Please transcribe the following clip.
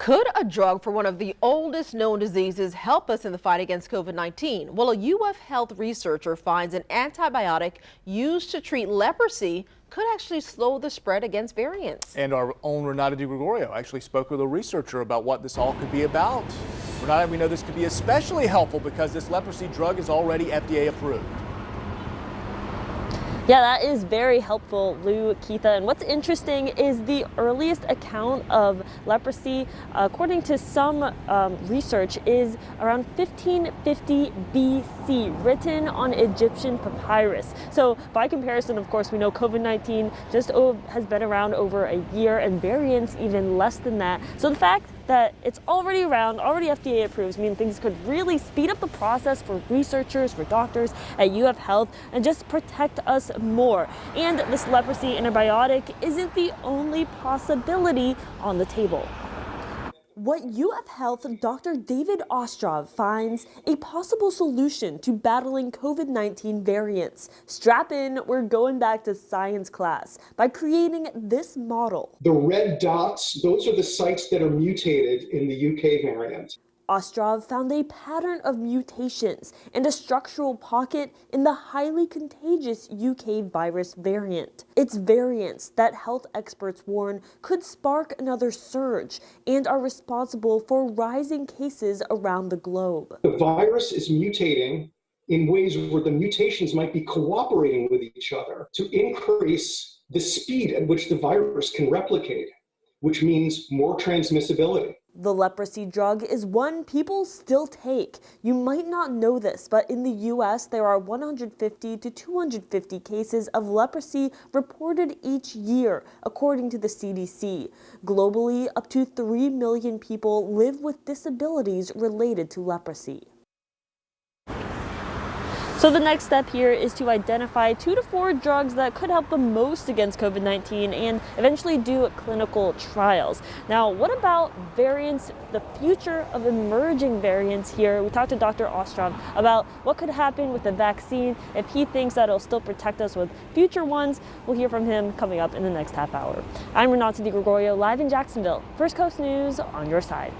Could a drug for one of the oldest known diseases help us in the fight against COVID-19? Well, a UF Health researcher finds an antibiotic used to treat leprosy could actually slow the spread against variants. And our own Renata DiGregorio actually spoke with a researcher about what this all could be about. Renata, we know this could be especially helpful because this leprosy drug is already FDA approved. Yeah, that is very helpful, Lou, Keitha. And what's interesting is the earliest account of leprosy, according to some research, is around 1550 BC, written on Egyptian papyrus. So by comparison, of course, we know COVID-19 just has been around over a year and variants even less than that. So the fact that it's already around, already FDA approved, means things could really speed up the process for researchers, for doctors at UF Health, and just protect us more. And this leprosy antibiotic isn't the only possibility on the table. What UF Health Dr. David Ostrov finds a possible solution to battling COVID-19 variants. Strap in, we're going back to science class by creating this model. The red dots, those are the sites that are mutated in the UK variant. Ostrov found a pattern of mutations and a structural pocket in the highly contagious UK virus variant. It's variants that health experts warn could spark another surge and are responsible for rising cases around the globe. The virus is mutating in ways where the mutations might be cooperating with each other to increase the speed at which the virus can replicate, which means more transmissibility. The leprosy drug is one people still take. You might not know this, but in the U.S., there are 150 to 250 cases of leprosy reported each year, according to the CDC. Globally, up to 3 million people live with disabilities related to leprosy. So the next step here is to identify 2 to 4 drugs that could help the most against COVID-19 and eventually do clinical trials. Now, what about variants, the future of emerging variants here? We talked to Dr. Ostrov about what could happen with the vaccine. If he thinks that it'll still protect us with future ones, we'll hear from him coming up in the next half hour. I'm Renata DiGregorio, live in Jacksonville. First Coast News on your side.